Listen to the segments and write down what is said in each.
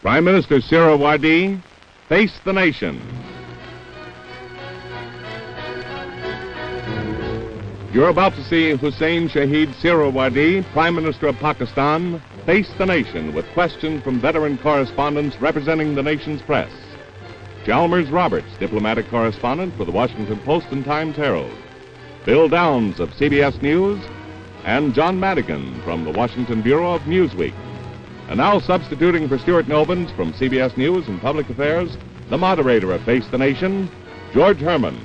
Prime Minister Suhrawardy, face the nation. You're about to see Huseyn Shaheed Suhrawardy, Prime Minister of Pakistan, face the nation with questions from veteran correspondents representing the nation's press. Chalmers Roberts, diplomatic correspondent for the Washington Post and Times-Herald. Bill Downs of CBS News, and John Madigan from the Washington Bureau of Newsweek. And now substituting for Stuart Nobins from CBS News and Public Affairs, the moderator of Face the Nation, George Herman.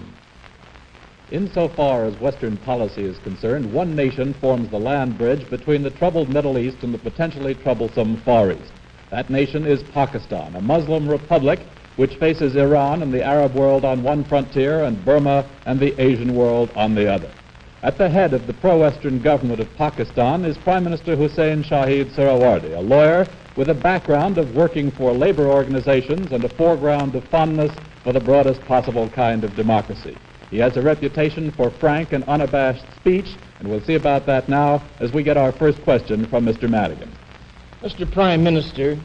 Insofar as Western policy is concerned, one nation forms the land bridge between the troubled Middle East and the potentially troublesome Far East. That nation is Pakistan, a Muslim republic which faces Iran and the Arab world on one frontier and Burma and the Asian world on the other. At the head of the pro-Western government of Pakistan is Prime Minister Huseyn Shaheed Suhrawardy, a lawyer with a background of working for labor organizations and a foreground of fondness for the broadest possible kind of democracy. He has a reputation for frank and unabashed speech, and we'll see about that now as we get our first question from Mr. Madigan. Mr. Prime Minister,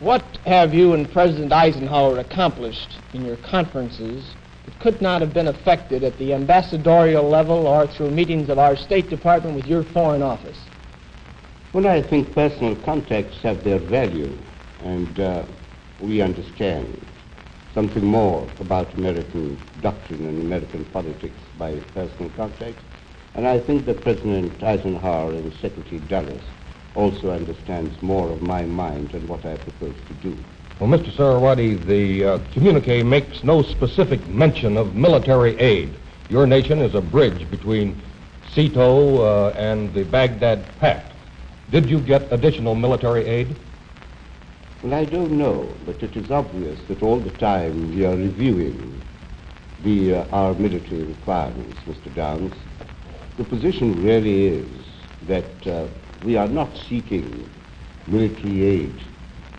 what have you and President Eisenhower accomplished in your conferences that could not have been effected at the ambassadorial level or through meetings of our State Department with your Foreign Office? Well, I think personal contacts have their value, and we understand something more about American doctrine and American politics by personal contacts. And I think that President Eisenhower and Secretary Dulles also understands more of my mind and what I propose to do. Well, Mr. Suhrawardy, the communique makes no specific mention of military aid. Your nation is a bridge between Sito and the Baghdad Pact. Did you get additional military aid? Well, I don't know, but it is obvious that all the time we are reviewing our military requirements, Mr. Downs. The position really is that we are not seeking military aid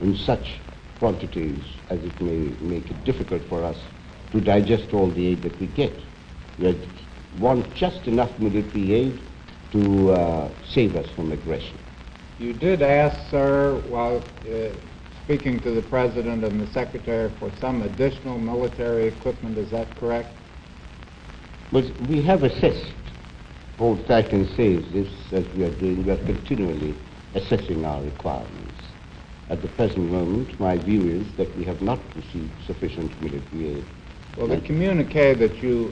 in such quantities as it may make it difficult for us to digest all the aid that we get. We want just enough military aid to save us from aggression. You did ask, sir, while speaking to the President and the Secretary, for some additional military equipment. Is that correct? Well, we have assessed. All that I can say is this, as we are doing, we are continually assessing our requirements. At the present moment, my view is that we have not received sufficient military aid. Well, the communique that you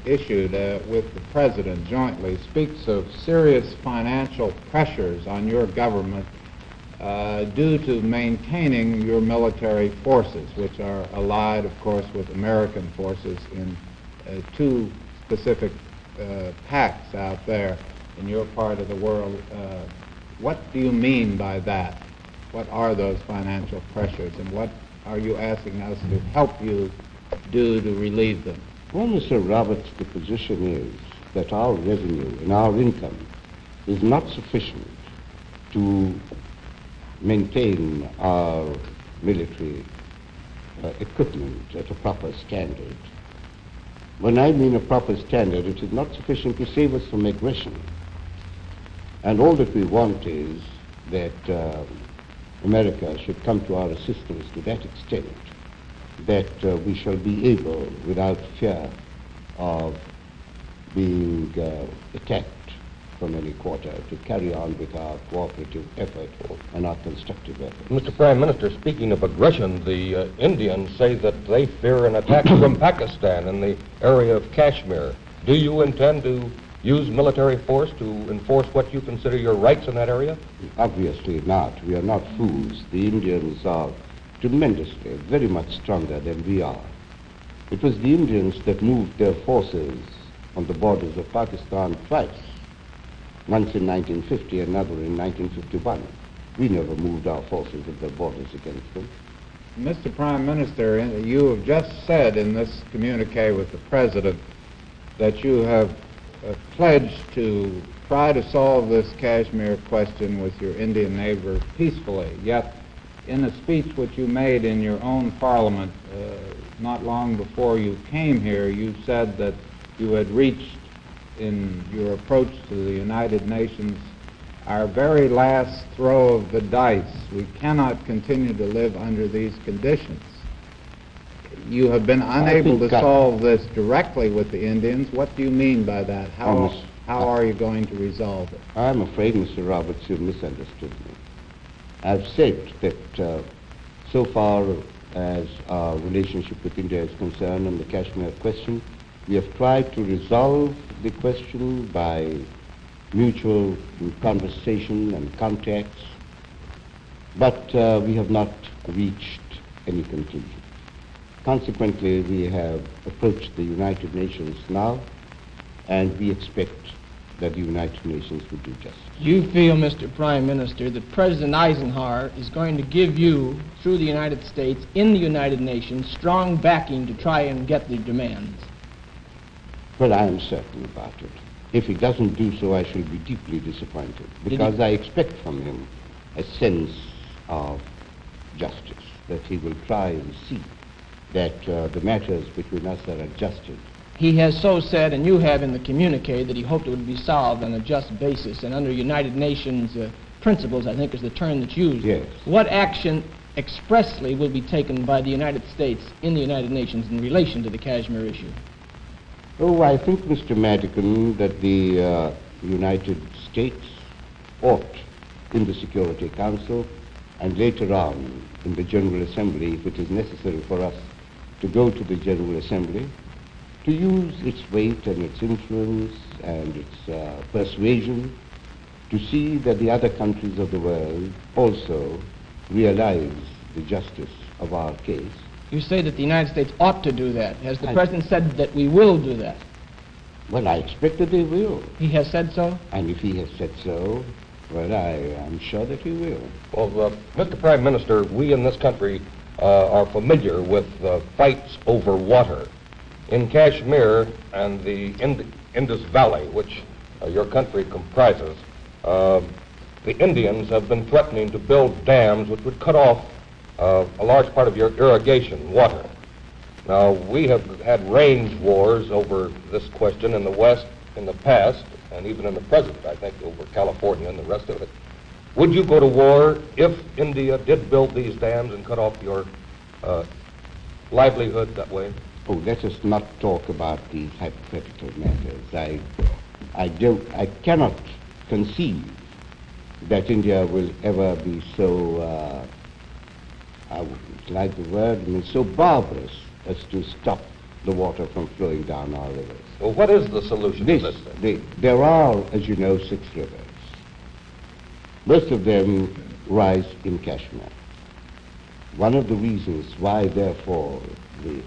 issued with the President jointly speaks of serious financial pressures on your government due to maintaining your military forces, which are allied, of course, with American forces in two specific pacts out there in your part of the world. What do you mean by that? What are those financial pressures, and what are you asking us to help you do to relieve them? Well, Mr. Roberts, the position is that our revenue and our income is not sufficient to maintain our military equipment at a proper standard. When I mean a proper standard, it is not sufficient to save us from aggression. And all that we want is that America should come to our assistance to that extent that we shall be able, without fear of being attacked from any quarter, to carry on with our cooperative effort and our constructive effort. Mr. Prime Minister, speaking of aggression, the Indians say that they fear an attack from Pakistan in the area of Kashmir. Do you intend to use military force to enforce what you consider your rights in that area? Obviously not. We are not fools. The Indians are tremendously, very much stronger than we are. It was the Indians that moved their forces on the borders of Pakistan twice, once in 1950, another in 1951. We never moved our forces at the borders against them. Mr. Prime Minister, you have just said in this communique with the President that you have pledged to try to solve this Kashmir question with your Indian neighbor peacefully. Yet, in a speech which you made in your own parliament not long before you came here, you said that you had reached in your approach to the United Nations our very last throw of the dice. We cannot continue to live under these conditions. You have been unable to solve this directly with the Indians. What do you mean by that? How are you going to resolve it? I'm afraid, Mr. Roberts, you've misunderstood me. I've said that so far as our relationship with India is concerned on the Kashmir question, we have tried to resolve the question by mutual conversation and contacts, but we have not reached any conclusion. Consequently, we have approached the United Nations now, and we expect that the United Nations will do justice. You feel, Mr. Prime Minister, that President Eisenhower is going to give you, through the United States, in the United Nations, strong backing to try and get the demands? Well, I am certain about it. If he doesn't do so, I shall be deeply disappointed, because I expect from him a sense of justice, that he will try and see that the matters between us are adjusted. He has so said, and you have in the communique, that he hoped it would be solved on a just basis and under United Nations principles, I think is the term that's used. Yes. What action expressly will be taken by the United States in the United Nations in relation to the Kashmir issue? Oh, I think, Mr. Madigan, that the United States ought, in the Security Council, and later on in the General Assembly, if it is necessary for us to go to the General Assembly, to use its weight and its influence and its persuasion to see that the other countries of the world also realize the justice of our case. You say that the United States ought to do that. Has the President said that we will do that? Well, I expect that they will. He has said so? And if he has said so, well, I am sure that he will. Well, Mr. Prime Minister, we in this country are familiar with fights over water. In Kashmir and the Indus Valley, which your country comprises, the Indians have been threatening to build dams which would cut off a large part of your irrigation water. Now, we have had range wars over this question in the West in the past, and even in the present, I think, over California and the rest of it. Would you go to war if India did build these dams and cut off your livelihood that way? Oh, let us not talk about these hypothetical matters. I cannot conceive that India will ever be so, I would like the word, so barbarous as to stop the water from flowing down our rivers. Well, what is the solution to this then? There are, as you know, 6 rivers. Most of them rise in Kashmir. One of the reasons why, therefore, the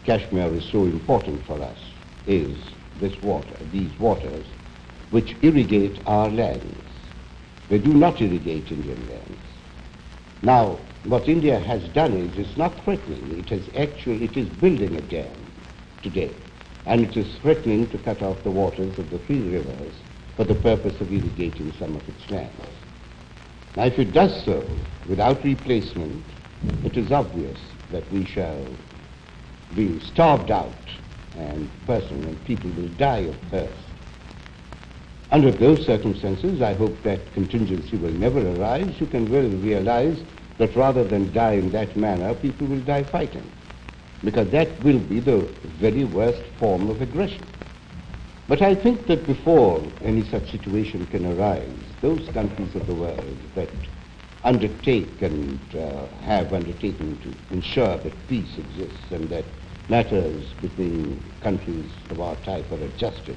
Kashmir is so important for us is this water, these waters, which irrigate our lands. They do not irrigate Indian lands. Now, what India has done is, it's not threatening, it is building a dam today, and it is threatening to cut off the waters of the 3 rivers for the purpose of irrigating some of its lands. Now, if it does so without replacement, it is obvious that we shall be starved out, and people will die of thirst. Under those circumstances, I hope that contingency will never arise. You can well realize that rather than die in that manner, people will die fighting, because that will be the very worst form of aggression. But I think that before any such situation can arise, those countries of the world that undertake and have undertaken to ensure that peace exists and that matters between countries of our type are adjusted,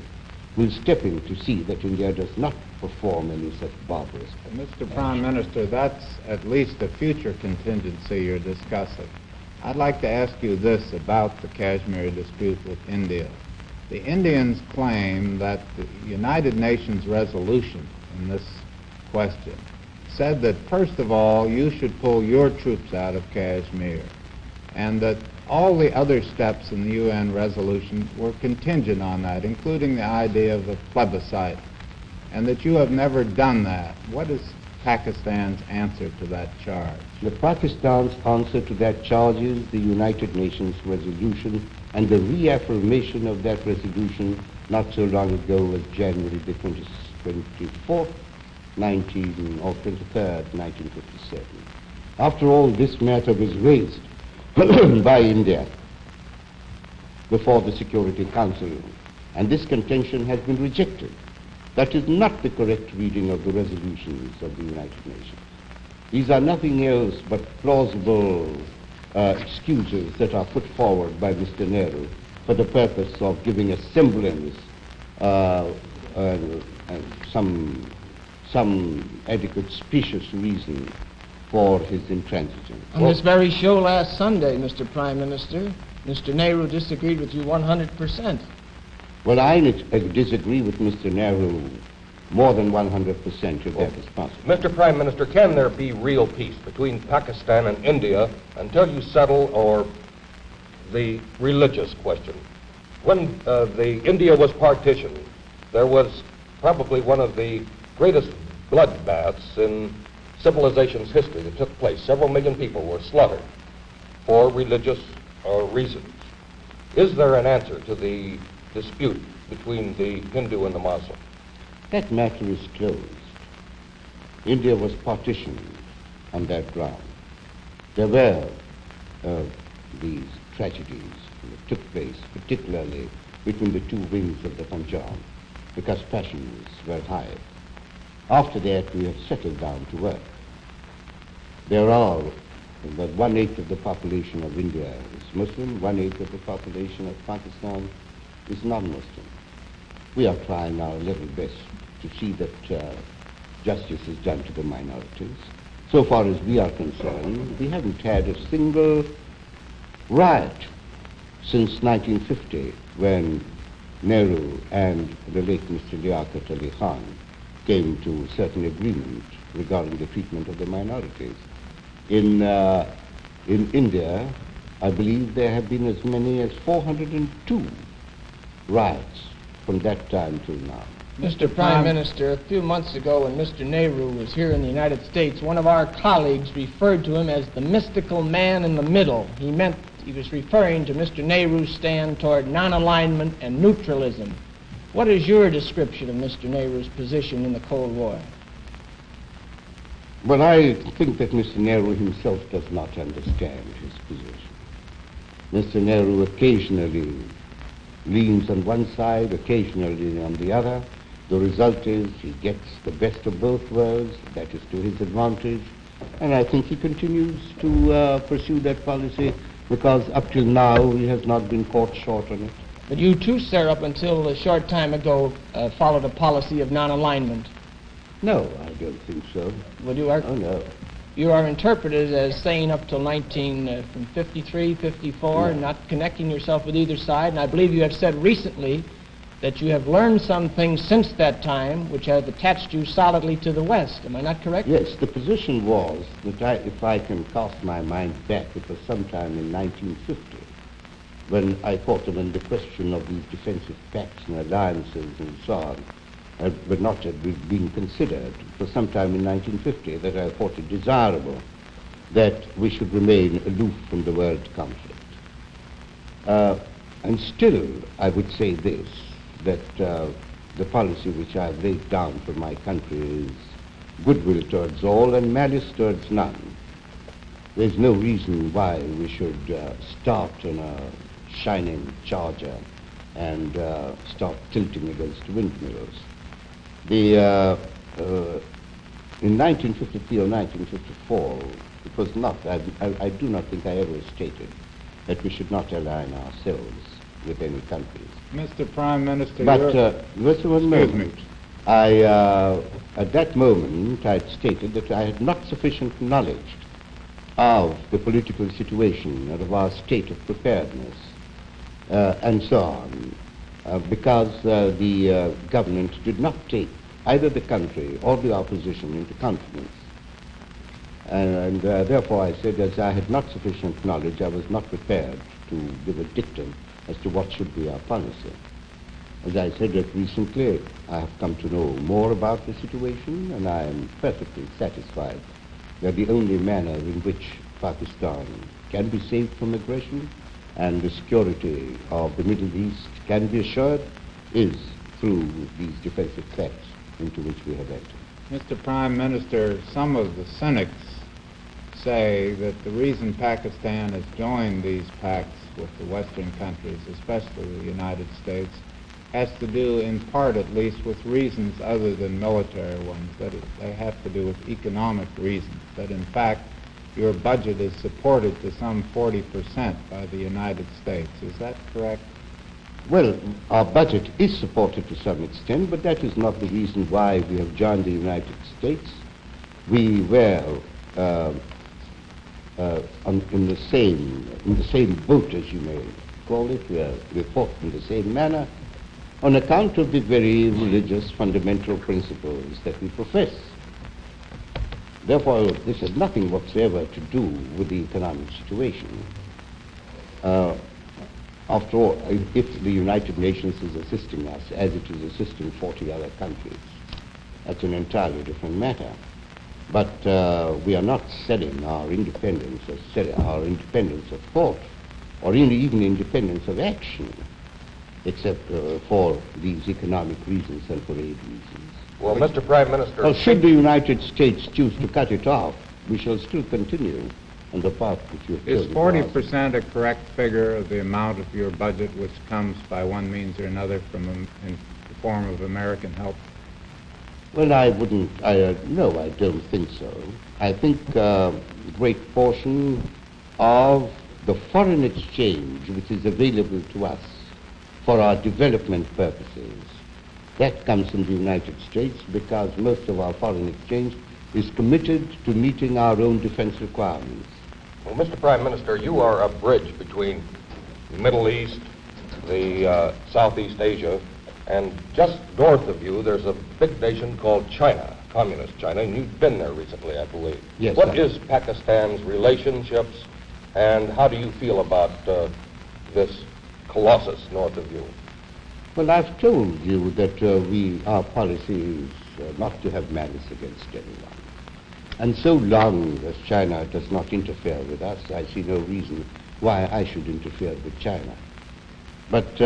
will step in to see that India does not perform any such barbarous acts. Mr. Prime Minister, that's at least a future contingency you're discussing. I'd like to ask you this about the Kashmir dispute with India. The Indians claim that the United Nations resolution in this question said that, first of all, you should pull your troops out of Kashmir, and that all the other steps in the UN resolution were contingent on that, including the idea of a plebiscite, and that you have never done that. What is Pakistan's answer to that charge? Pakistan's answer to that charge is the United Nations resolution and the reaffirmation of that resolution not so long ago as January the 24th 23rd, 1957. After all, this matter was raised by India before the Security Council, and this contention has been rejected. That is not the correct reading of the resolutions of the United Nations. These are nothing else but plausible excuses that are put forward by Mr. Nehru for the purpose of giving a semblance, some adequate specious reason for his intransigence. On this very show last Sunday, Mr. Prime Minister, Mr. Nehru disagreed with you 100%. Well, I disagree with Mr. Nehru more than 100%, if that is possible. Mr. Prime Minister, can there be real peace between Pakistan and India until you settle the religious question? When India was partitioned, there was probably one of the greatest bloodbaths in civilization's history that took place. Several million people were slaughtered for religious reasons. Is there an answer to the dispute between the Hindu and the Muslim? That matter is closed. India was partitioned on that ground. There were these tragedies that took place, particularly between the two wings of the Punjab, because passions were high. After that, we have settled down to work. There are about 1/8 of the population of India is Muslim, 1/8 of the population of Pakistan is non-Muslim. We are trying our level best to see that justice is done to the minorities. So far as we are concerned, we haven't had a single riot since 1950, when Nehru and the late Mr. Liaquat Ali Khan came to certain agreement regarding the treatment of the minorities. In India, I believe there have been as many as 402 riots from that time till now. Mr. Prime Minister, a few months ago when Mr. Nehru was here in the United States, one of our colleagues referred to him as the mystical man in the middle. He was referring to Mr. Nehru's stand toward non-alignment and neutralism. What is your description of Mr. Nehru's position in the Cold War? Well, I think that Mr. Nehru himself does not understand his position. Mr. Nehru occasionally leans on one side, occasionally on the other. The result is he gets the best of both worlds. That is to his advantage. And I think he continues to pursue that policy because up till now he has not been caught short on it. But you too, sir, up until a short time ago, followed a policy of non-alignment. No, I don't think so. Well, Oh, no. You are interpreted as saying up till from 53, 54, not connecting yourself with either side. And I believe you have said recently that you have learned some things since that time which have attached you solidly to the West. Am I not correct? Yes, the position was that if I can cast my mind back, it was sometime in 1950 when I thought that when the question of these defensive pacts and alliances and so on were not yet being considered. It was sometime in 1950 that I thought it desirable that we should remain aloof from the world conflict. And still, I would say this, that the policy which I have laid down for my country is goodwill towards all and malice towards none. There's no reason why we should start on a shining charger and start tilting against windmills. In 1953 or 1954, it was not, I do not think I ever stated that we should not align ourselves with any countries. Mr. Prime Minister, but just one moment. At that moment, I had stated that I had not sufficient knowledge of the political situation and of our state of preparedness, and so on. Because the government did not take either the country or the opposition into confidence. And therefore I said, as I had not sufficient knowledge, I was not prepared to give a dictum as to what should be our policy. As I said recently, I have come to know more about the situation, and I am perfectly satisfied that the only manner in which Pakistan can be saved from aggression and the security of the Middle East can be assured is through these defensive pacts into which we have entered. Mr. Prime Minister, some of the cynics say that the reason Pakistan has joined these pacts with the Western countries, especially the United States, has to do, in part at least, with reasons other than military ones, that they have to do with economic reasons, that in fact your budget is supported to some 40% by the United States. Is that correct? Well, our budget is supported to some extent, but that is not the reason why we have joined the United States. We were in the same boat, as you may call it. We fought in the same manner on account of the very religious fundamental principles that we profess. Therefore, this has nothing whatsoever to do with the economic situation. After all, if the United Nations is assisting us, as it is assisting 40 other countries, that's an entirely different matter. But we are not selling our independence, our independence of thought, or even independence of action, except for these economic reasons and for aid reasons. Well, Mr. Prime Minister... Well, should the United States choose to cut it off, we shall still continue on the path that you have Is 40% a correct figure of the amount of your budget which comes by one means or another from in the form of American help? Well, no, I don't think so. I think a great portion of the foreign exchange which is available to us for our development purposes, that comes from the United States, because most of our foreign exchange is committed to meeting our own defense requirements. Well, Mr. Prime Minister, you are a bridge between the Middle East, the Southeast Asia, and just north of you, there's a big nation called China, Communist China, and you've been there recently, I believe. Yes. What is Pakistan's relationships, and how do you feel about this colossus north of you? Well, I've told you that our policy is not to have malice against anyone. And so long as China does not interfere with us, I see no reason why I should interfere with China. But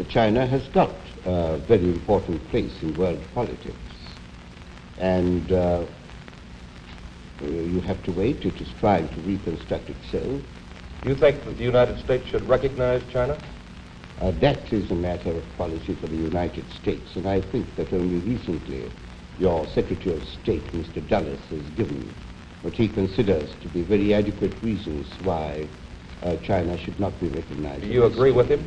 China has got a very important place in world politics. And you have to wait. It is trying to reconstruct itself. Do you think that the United States should recognize China? That is a matter of policy for the United States. And I think that only recently your Secretary of State, Mr. Dulles, has given what he considers to be very adequate reasons why China should not be recognized. Do you agree with him?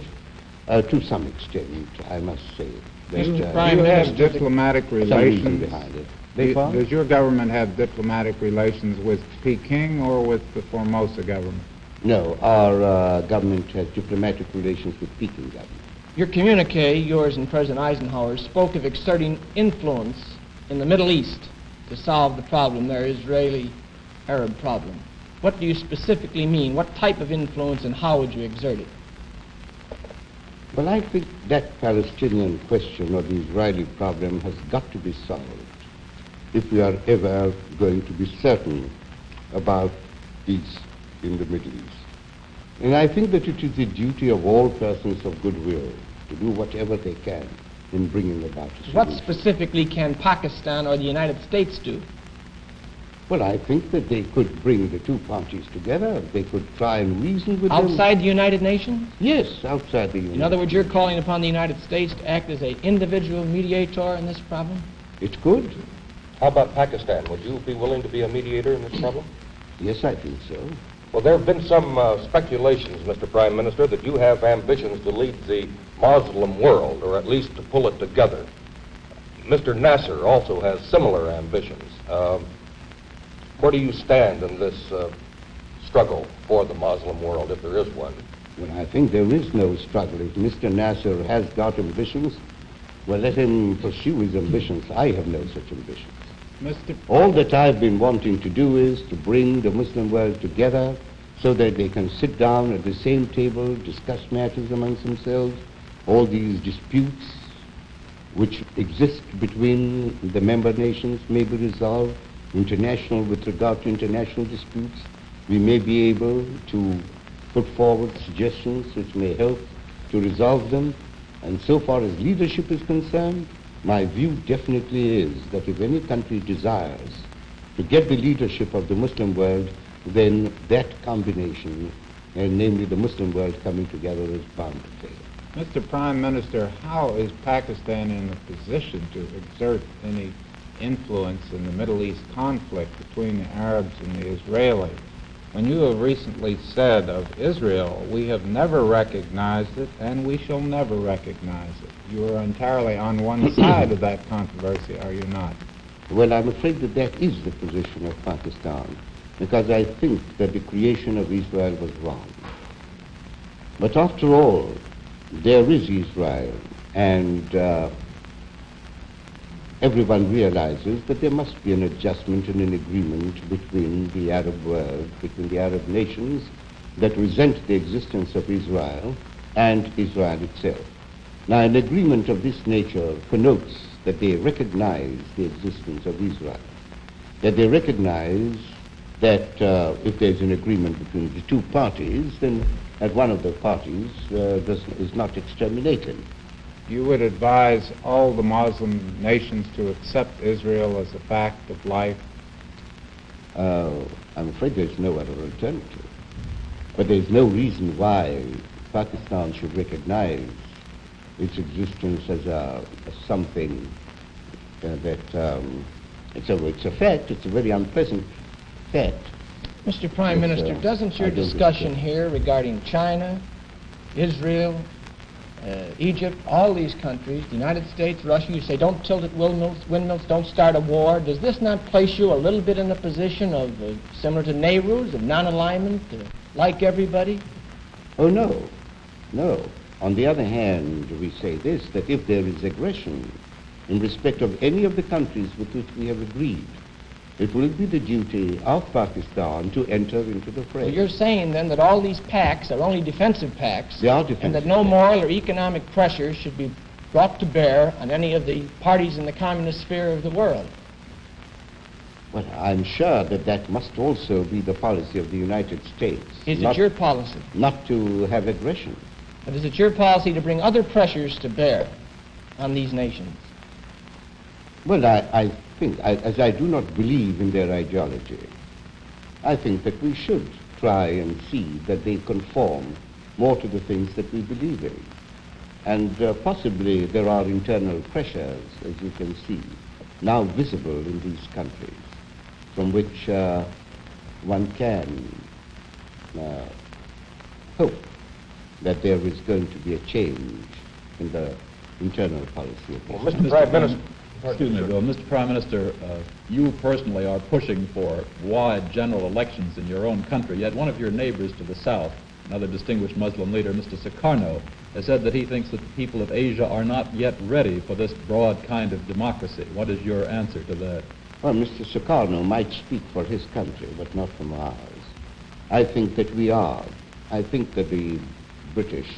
To some extent, I must say. That, you have diplomatic relations behind it. Does your government have diplomatic relations with Peking or with the Formosa government? No, our government has diplomatic relations with Peking government. Your communique, yours and President Eisenhower's, spoke of exerting influence in the Middle East to solve the problem, their Israeli-Arab problem. What do you specifically mean? What type of influence and how would you exert it? Well, I think that Palestinian question or the Israeli problem has got to be solved if we are ever going to be certain about peace in the Middle East. And I think that it is the duty of all persons of goodwill to do whatever they can in bringing about a solution. What specifically can Pakistan or the United States do? Well, I think that they could bring the two parties together. They could try and reason with them. Outside the United Nations? Yes, outside the United In other words, you're calling upon the United States to act as an individual mediator in this problem? It could. How about Pakistan? Would you be willing to be a mediator in this problem? Yes, I think so. Well, there have been some speculations, Mr. Prime Minister, that you have ambitions to lead the Muslim world, or at least to pull it together. Mr. Nasser also has similar ambitions. Where do you stand in this struggle for the Muslim world, if there is one? Well, I think there is no struggle. If Mr. Nasser has got ambitions, well, let him pursue his ambitions. I have no such ambitions. All that I've been wanting to do is to bring the Muslim world together so that they can sit down at the same table, discuss matters amongst themselves. All these disputes which exist between the member nations may be resolved. With regard to international disputes, we may be able to put forward suggestions which may help to resolve them. And so far as leadership is concerned, My view definitely is that if any country desires to get the leadership of the Muslim world, then that combination, and namely the Muslim world coming together, is bound to fail. Mr. Prime Minister, how is Pakistan in a position to exert any influence in the Middle East conflict between the Arabs and the Israelis? When you have recently said of Israel, we have never recognized it and we shall never recognize it. You are entirely on one side of that controversy, are you not? Well, I'm afraid that that is the position of Pakistan, because I think that the creation of Israel was wrong. But after all, there is Israel, and everyone realizes that there must be an adjustment and an agreement between the Arab world, between the Arab nations that resent the existence of Israel and Israel itself. Now, an agreement of this nature connotes that they recognize the existence of Israel, that they recognize that if there's an agreement between the two parties, then that one of the parties is not exterminated. You would advise all the Muslim nations to accept Israel as a fact of life? I'm afraid there's no other alternative. But there's no reason why Pakistan should recognize its existence as something that it's a fact. It's a very unpleasant fact. Mr. Prime Minister, doesn't your discussion here regarding China, Israel, Egypt, all these countries, the United States, Russia, you say don't tilt at windmills, don't start a war. Does this not place you a little bit in a position of, similar to Nehru's, of non-alignment, like everybody? Oh, no. No. On the other hand, we say this, that if there is aggression in respect of any of the countries with which we have agreed, it will be the duty of Pakistan to enter into the fray. So you're saying then that all these pacts are only defensive pacts, they are defensive, and that no moral or economic pressure should be brought to bear on any of the parties in the communist sphere of the world? Well, I'm sure that that must also be the policy of the United States. Is it your policy? Not to have aggression. But is it your policy to bring other pressures to bear on these nations? Well, I think, as I do not believe in their ideology, I think that we should try and see that they conform more to the things that we believe in. And possibly there are internal pressures, as you can see, now visible in these countries, from which one can hope that there is going to be a change in the internal policy of well, Mr. Prime Minister. Excuse me, Bill. Mr. Prime Minister, you personally are pushing for wide general elections in your own country, yet one of your neighbors to the south, another distinguished Muslim leader, Mr. Sukarno, has said that he thinks that the people of Asia are not yet ready for this broad kind of democracy. What is your answer to that? Well, Mr. Sukarno might speak for his country, but not from ours. I think that we are. I think that the British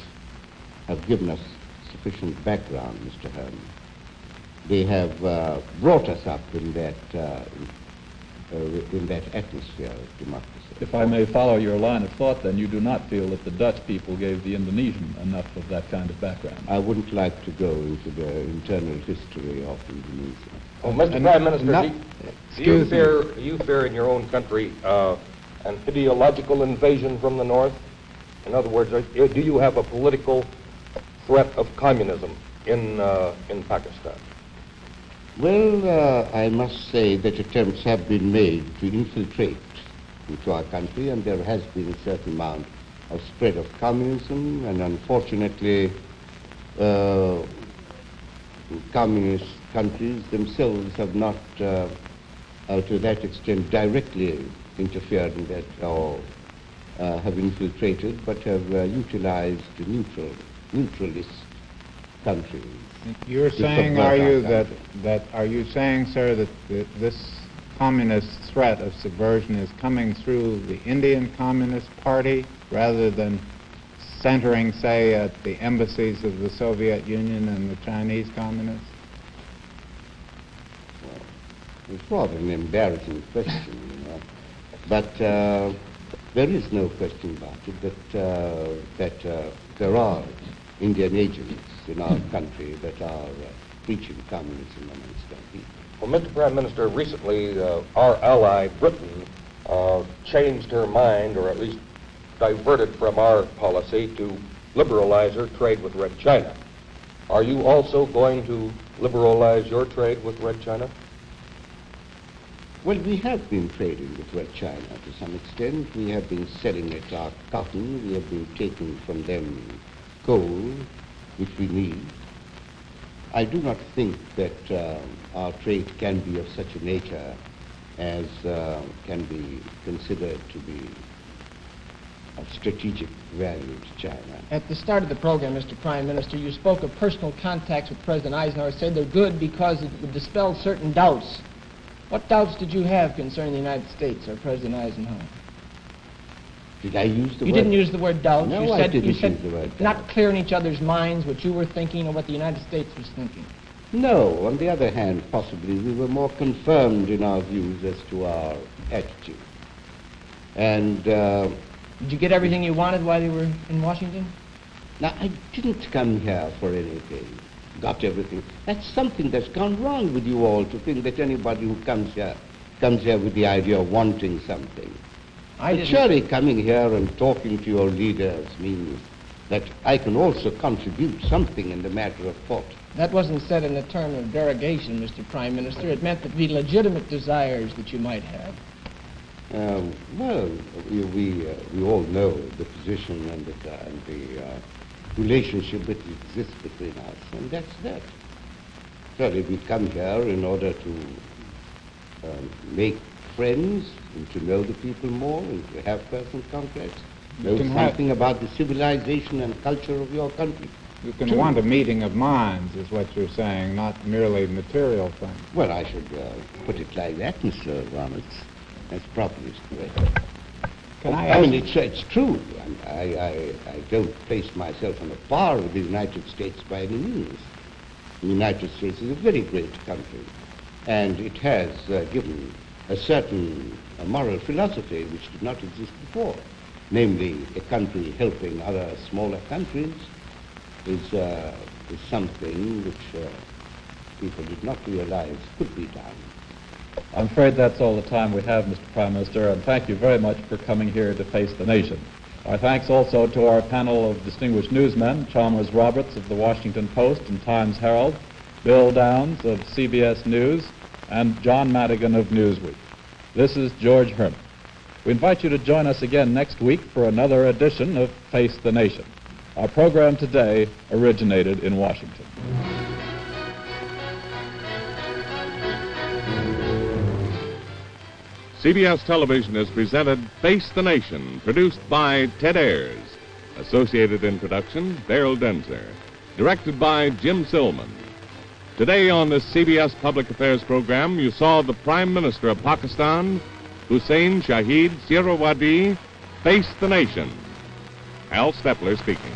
have given us sufficient background, Mr. Herman. They have brought us up in that atmosphere of democracy. If I may follow your line of thought, then you do not feel that the Dutch people gave the Indonesian enough of that kind of background. I wouldn't like to go into the internal history of Indonesia. Oh, Mr. Prime Minister, do you fear in your own country an ideological invasion from the north? In other words, do you have a political threat of communism in Pakistan? Well, I must say that attempts have been made to infiltrate into our country, and there has been a certain amount of spread of communism, and unfortunately, communist countries themselves have not, to that extent, directly interfered in that or have infiltrated, but have utilized neutralist countries. You're saying, are you saying, sir, that this communist threat of subversion is coming through the Indian Communist Party rather than centering, say, at the embassies of the Soviet Union and the Chinese communists? Well, it's rather an embarrassing question, you know. But there is no question about it that there are Indian agents in our country that are preaching communism amongst our people. Well, Mr. Prime Minister, recently our ally Britain changed her mind, or at least diverted from our policy to liberalize her trade with Red China. Are you also going to liberalize your trade with Red China? Well, we have been trading with Red China to some extent. We have been selling it our cotton. We have been taking from them coal, which we need. I do not think that our trade can be of such a nature as can be considered to be of strategic value to China. At the start of the program, Mr. Prime Minister, you spoke of personal contacts with President Eisenhower, said they're good because it would dispel certain doubts. What doubts did you have concerning the United States or President Eisenhower? Did I use the word? You didn't use the word doubts. No, you I said, didn't you said use the word doubt. Not clear in each other's minds what you were thinking or what the United States was thinking. No, on the other hand, possibly we were more confirmed in our views as to our attitude. And did you get everything you wanted while you were in Washington? now, I didn't come here for anything. Got everything. That's something that's gone wrong with you all, to think that anybody who comes here with the idea of wanting something. But surely coming here and talking to your leaders means that I can also contribute something in the matter of thought. That wasn't said in a term of derogation, Mr. Prime Minister. It meant that the legitimate desires that you might have. Well, we all know the position and the relationship that exists between us, and that's that. Surely we come here in order to make friends and to know the people more and to have personal contacts, know something about the civilization and culture of your country. You can want a meeting of minds, is what you're saying, not merely material things. Well, I should put it like that, Mr. Roberts. That's probably correct. Can I mean, it's true. I don't place myself on a par with the United States by any means. The United States is a very great country, and it has given a certain moral philosophy which did not exist before. Namely, a country helping other smaller countries is something which people did not realize could be done. I'm afraid that's all the time we have, Mr. Prime Minister, and thank you very much for coming here to face the nation. Our thanks also to our panel of distinguished newsmen, Chalmers Roberts of the Washington Post and Times-Herald, Bill Downs of CBS News, and John Madigan of Newsweek. This is George Herman. We invite you to join us again next week for another edition of Face the Nation. Our program today originated in Washington. CBS Television has presented Face the Nation, produced by Ted Ayers. Associated in production, Beryl Denzer. Directed by Jim Silman. Today on this CBS Public Affairs program, you saw the Prime Minister of Pakistan, Huseyn Shaheed Suhrawardy, face the nation. Al Stepler speaking.